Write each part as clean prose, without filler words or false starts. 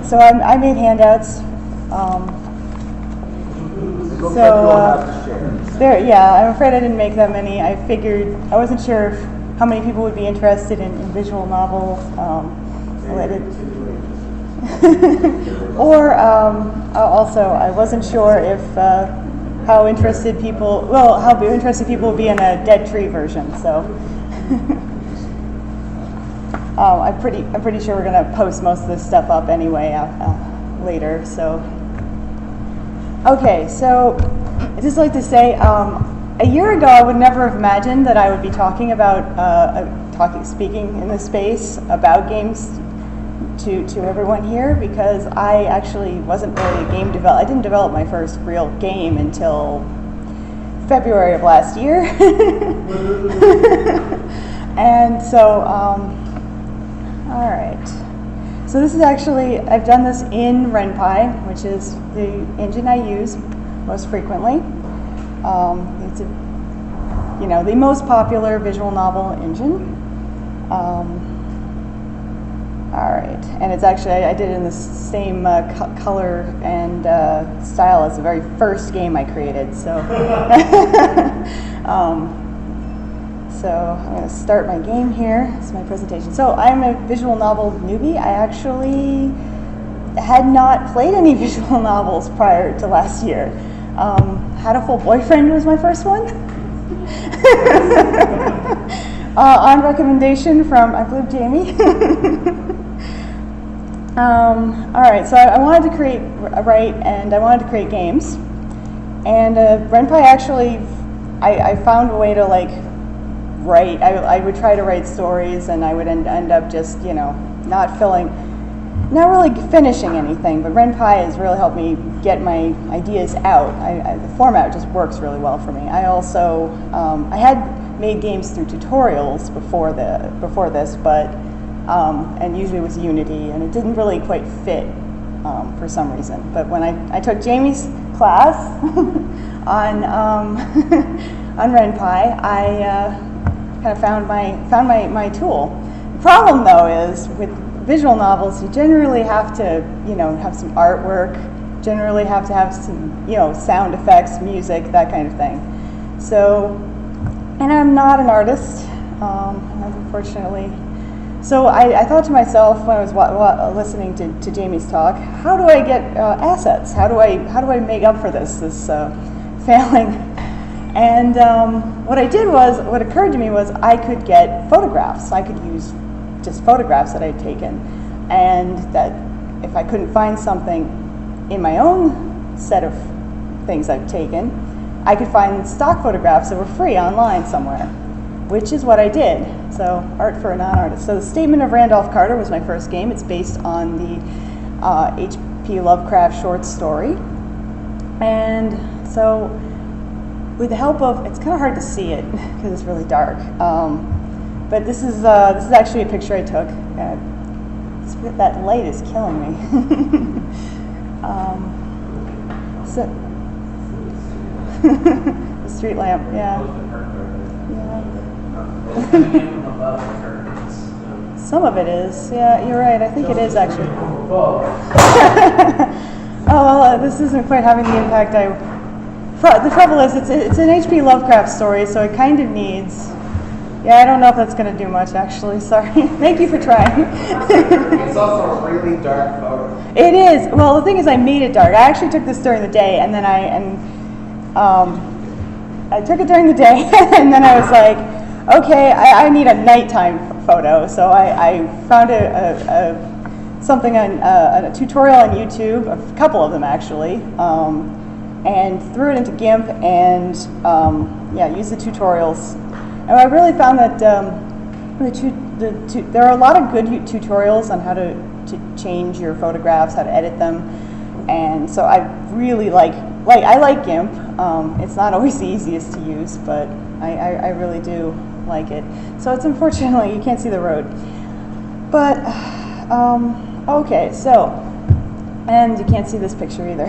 So I made handouts. I'm afraid I didn't make that many. I figured, I wasn't sure how many people would be interested in visual novels related. Or also, I wasn't sure if how interested people would be in a Dead Tree version. So I'm pretty sure we're going to post most of this stuff up anyway later. So okay, so I'd just like to say, a year ago I would never have imagined that I would be talking about speaking in this space about games to everyone here, because I actually wasn't really a game developer. I didn't develop my first real game until February of last year. And so, all right. So this is actually, I've done this in RenPy, which is the engine I use most frequently. It's the most popular visual novel engine. All right, and it's actually, I did it in the same color and style as the very first game I created. So, so I'm going to start my game here. This is my presentation. So I'm a visual novel newbie. I actually had not played any visual novels prior to last year. Hatoful Boyfriend was my first one. On recommendation from, I believe, Jamie. All right, so I wanted to write games. And RenPy actually, I found a way to write. I would try to write stories, and I would end up just, not really finishing anything, but RenPy has really helped me get my ideas out. The format just works really well for me. I also, I had made games through tutorials before this, but, and usually it was Unity, and it didn't really quite fit for some reason. But when I took Jamie's class on RenPy, I kind of found my tool. The problem, though, is with visual novels, you generally have to, have some artwork, generally have to have some, sound effects, music, that kind of thing. So, and I'm not an artist, unfortunately. So I thought to myself when I was listening to Jamie's talk, how do I get assets? How do I make up for this failing? And what occurred to me was I could get photographs. I could use just photographs that I'd taken, and that if I couldn't find something in my own set of things I've taken, I could find stock photographs that were free online somewhere, which is what I did. So art for a non-artist. So the Statement of Randolph Carter was my first game. It's based on the H.P. Lovecraft short story. And so with the help of, it's kind of hard to see it because it's really dark. But this is actually a picture I took. That light is killing me. The street lamp, yeah. Some of it is, yeah. You're right. I think it is actually. Oh well, this isn't quite having the impact the trouble is, it's an H.P. Lovecraft story, so it kind of needs. Yeah, I don't know if that's going to do much, actually. Sorry. Thank you for trying. It's also a really dark photo. It is. Well, the thing is, I made it dark. I actually took this during the day, and then I took it during the day, and then I was like, okay, I need a nighttime photo. So I found a tutorial on YouTube, a couple of them actually, and threw it into GIMP and used the tutorials. And I really found that there are a lot of good tutorials on how to change your photographs, how to edit them, and so I really like GIMP. It's not always the easiest to use, but I really do like it. So it's unfortunately you can't see the road, but okay. So, and you can't see this picture either.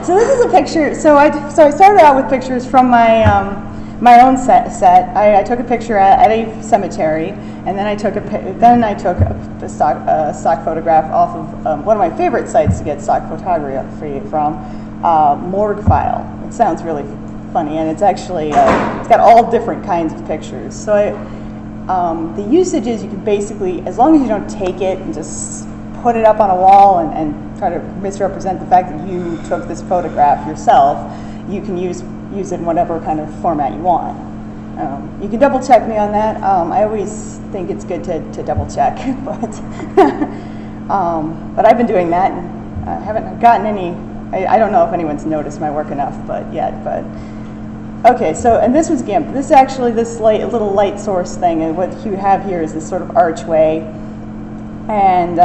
So this is a picture. So I started out with pictures from my own set. I took a picture at a cemetery, And then I took a stock photograph off of one of my favorite sites to get stock photography from, Morgue File. It sounds really funny, and it's actually it's got all different kinds of pictures. So the usage is you can basically, as long as you don't take it and just put it up on a wall and try to misrepresent the fact that you took this photograph yourself, you can use it in whatever kind of format you want. You can double check me on that. I always think it's good to double check, but I've been doing that, and I haven't gotten any. I don't know if anyone's noticed my work enough, but okay. So, and this was GIMP. This is actually this little light source thing, and what you have here is this sort of archway, and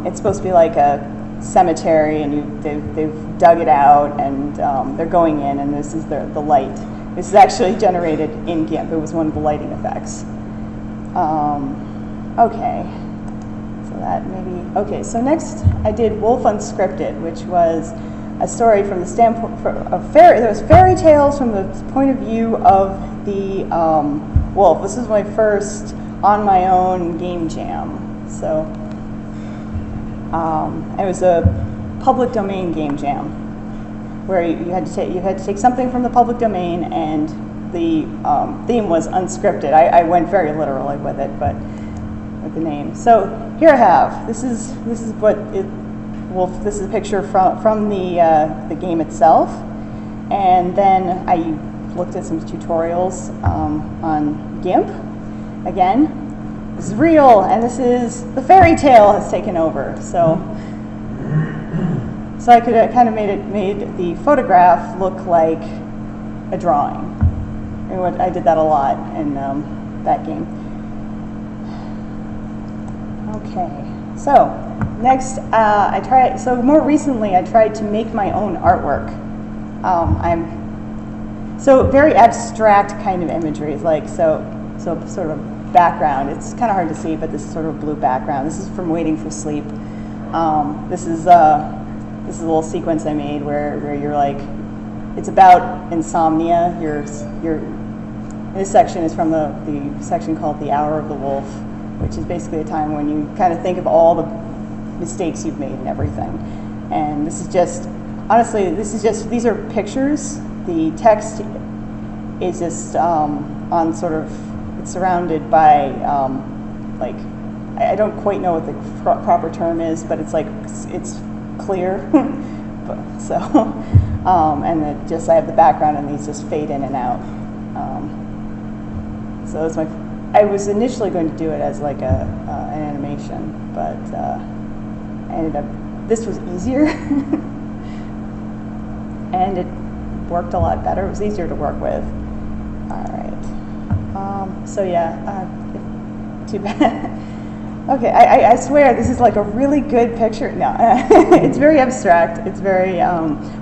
it's supposed to be like a cemetery, and they've dug it out, and they're going in, and this is the light. This is actually generated in GIMP. It was one of the lighting effects. Okay, so that maybe, okay, so next I did Wolf Unscripted, which was a story from the standpoint of there was fairy tales from the point of view of the wolf. This is my first on my own game jam. So it was a public domain game jam, where you had to take something from the public domain, and the theme was unscripted. I went very literally with it, but with the name. So here I have this is what it. Well, this is a picture from the game itself, and then I looked at some tutorials on GIMP. Again, this is real, and this is the fairy tale has taken over. So I could kind of made the photograph look like a drawing. And I did that a lot in that game. Okay, so next more recently I tried to make my own artwork. So very abstract kind of imagery, like so sort of background. It's kind of hard to see, but this is sort of blue background. This is from Waiting for Sleep. This is a little sequence I made where you're like, it's about insomnia. This section is from the section called The Hour of the Wolf, which is basically a time when you kind of think of all the mistakes you've made and everything. And this is just, honestly, these are pictures. The text is just on sort of, it's surrounded by, like, I don't quite know what the proper term is, but it's like, it's clear. So, and I have the background, and these just fade in and out. So that's I was initially going to do it as like an animation, but I ended up, this was easier, and it worked a lot better. It was easier to work with. All right. So yeah, too bad. Okay, I swear this is like a really good picture. No, it's very abstract. It's very,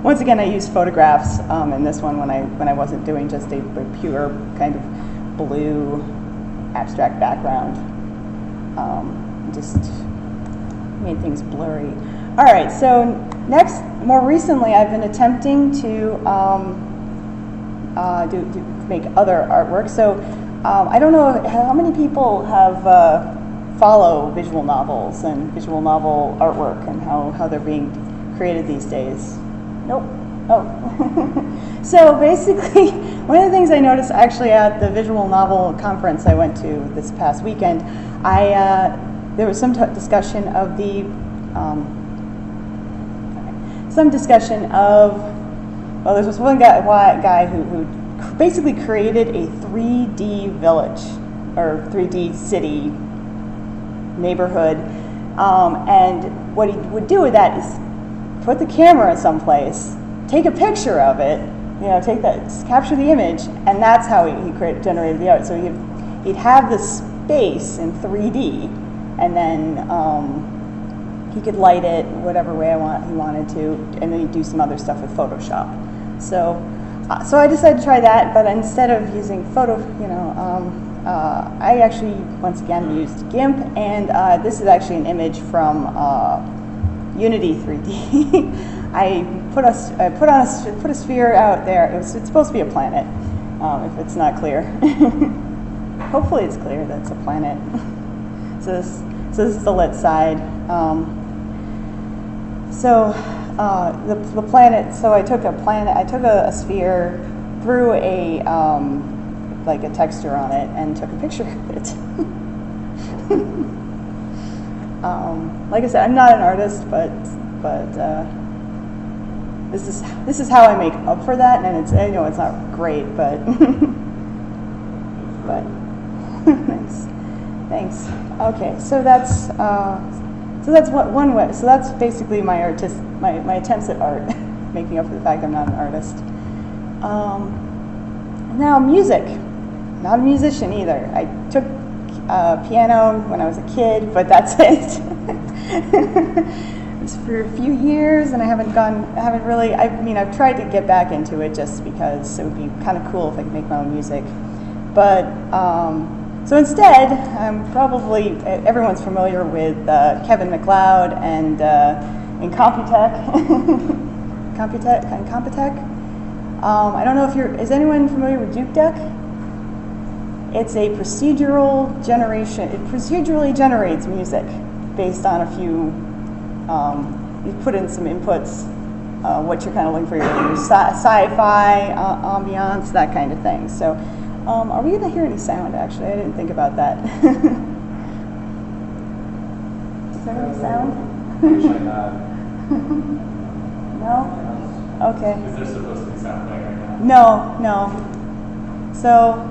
once again, I used photographs in this one when I wasn't doing just a pure kind of blue abstract background. Just made things blurry. All right, so next, more recently, I've been attempting to make other artwork. So I don't know how many people have follow visual novels and visual novel artwork and how they're being created these days. Nope. Oh. So basically, one of the things I noticed actually at the visual novel conference I went to this past weekend, there was some discussion of well, there was one guy who basically created a 3D village or 3D city neighborhood, and what he would do with that is put the camera someplace, take a picture of it, capture the image, and that's how he generated the art. So he'd have the space in 3D, and then he could light it whatever way he wanted to, and then he'd do some other stuff with Photoshop. So I decided to try that, but instead of using I actually, once again, used GIMP, and this is actually an image from Unity 3D. I put a sphere out there. It's supposed to be a planet, if it's not clear. Hopefully it's clear that it's a planet. So this is the lit side. The planet. So I took a sphere, threw a like a texture on it, and took a picture of it. Like I said, I'm not an artist, but this is how I make up for that, and I know it's not great, but but thanks. Okay, so that's one way. So that's basically my attempts at art, making up for the fact I'm not an artist. Now music. Not a musician either. I took piano when I was a kid, but that's it. It's for a few years, and I've tried to get back into it just because it would be kind of cool if I could make my own music. But so instead, probably everyone's familiar with Kevin MacLeod and in Computech. Computech. I don't know if is anyone familiar with Juke Deck? It's a procedural generation. It procedurally generates music based on a few. You put in some inputs, what you're kind of looking for, your sci-fi, ambiance, that kind of thing. So, are we going to hear any sound? Actually, I didn't think about that. Is there any sound? Actually not. No. Okay. Is there supposed to be sound playing right now? No. So.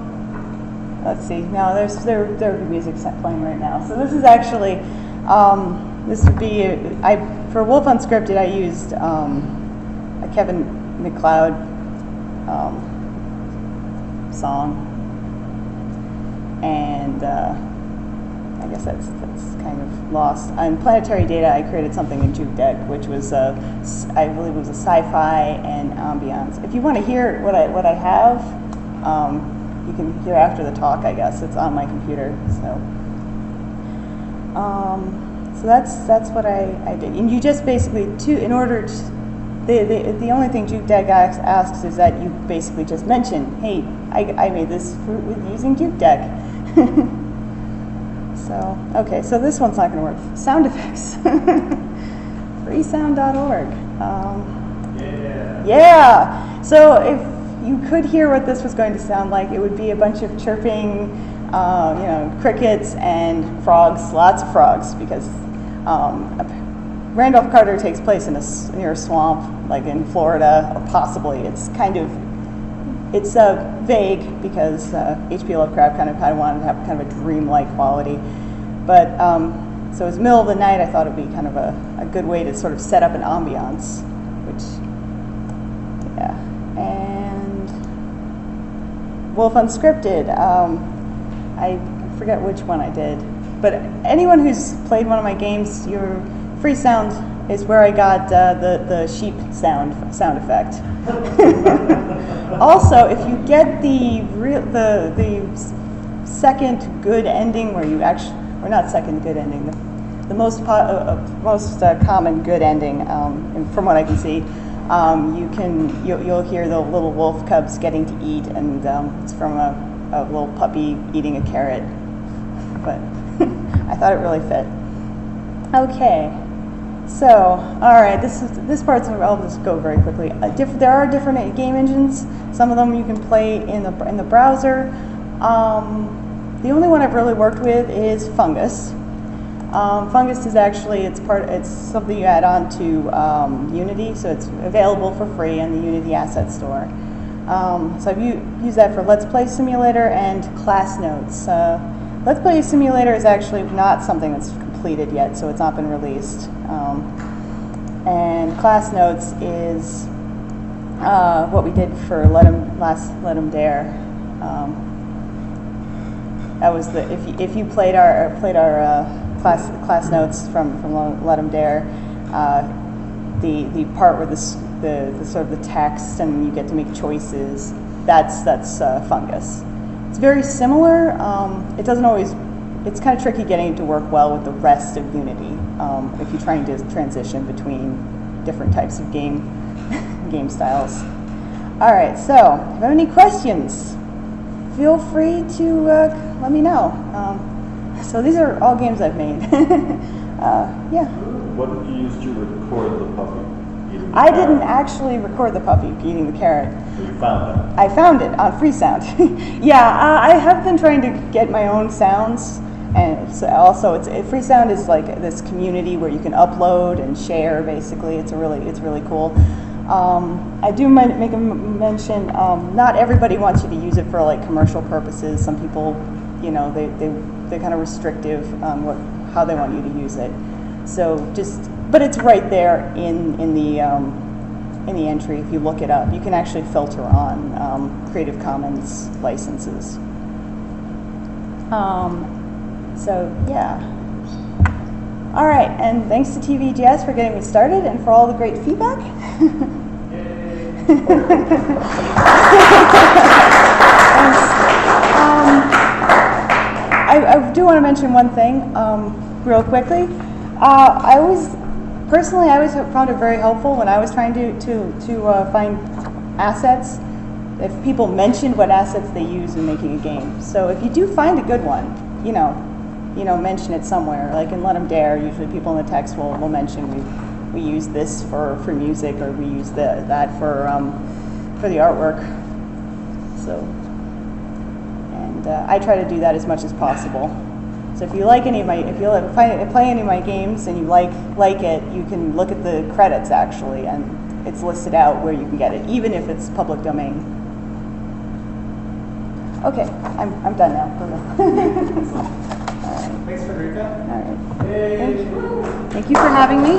Let's see. No, there would be music playing right now. So this is actually, this would be, for Wolf Unscripted, I used a Kevin MacLeod song, and I guess that's kind of lost. On Planetary Data, I created something in Juke Deck, which was I believe it was a sci-fi and ambiance. If you want to hear what I have. You can hear after the talk, I guess. It's on my computer. So that's what I did. And you just basically, the only thing Juke Deck asks is that you basically just mention, hey, I made this with using Juke Deck. So, okay, so this one's not going to work. Sound effects. Freesound.org. Yeah. So if you could hear what this was going to sound like, it would be a bunch of chirping, crickets and frogs, lots of frogs, because Randolph Carter takes place near a swamp, like in Florida, or possibly. It's vague because H.P. Lovecraft kind of wanted to have kind of a dreamlike quality. But so it was middle of the night. I thought it'd be kind of a good way to sort of set up an ambiance, which, yeah. And Wolf Unscripted. I forget which one I did, but anyone who's played one of my games, your free sound is where I got the sheep sound effect. Also, if you get the second good ending, where you actually, or not second good ending, the most common good ending, and from what I can see, you'll hear the little wolf cubs getting to eat, and it's from a little puppy eating a carrot. But I thought it really fit. Okay, so all right, this part's, I'll just go very quickly. There are different game engines. Some of them you can play in the browser. The only one I've really worked with is Fungus. Fungus is actually, it's something you add on to Unity, so it's available for free in the Unity Asset Store. So I've used that for Let's Play Simulator and Class Notes. Let's Play Simulator is actually not something that's completed yet, so it's not been released. And Class Notes is what we did for Let 'Em Dare. That was if you played our class notes from Let 'Em Dare, the part where the sort of the text and you get to make choices, that's Fungus. It's very similar. It doesn't always. It's kind of tricky getting it to work well with the rest of Unity if you're trying to transition between different types of game styles. All right. So, if you have any questions, feel free to let me know. So these are all games I've made. Yeah. What did you use to record the puppy eating the I carrot? didn't actually record the puppy eating the carrot. You found that. I found it on Freesound. Yeah, I have been trying to get my own sounds, and also Freesound is like this community where you can upload and share. Basically, it's really cool. I do make a mention. Not everybody wants you to use it for like commercial purposes. Some people, they're kind of restrictive on how they want you to use it. So but it's right there in the entry. If you look it up, you can actually filter on Creative Commons licenses. So yeah. All right, and thanks to TVGS for getting me started and for all the great feedback. I do want to mention one thing real quickly. I always found it very helpful when I was trying to find assets, if people mentioned what assets they use in making a game. So if you do find a good one, mention it somewhere, like in Let 'em Dare. Usually people in the text will mention we use this for music, or we use that for the artwork. So, and I try to do that as much as possible. So if you like play any of my games and you like it, you can look at the credits actually, and it's listed out where you can get it, even if it's public domain. Okay, I'm done now. Thanks, Frederika. All right. Yay. Thank you for having me.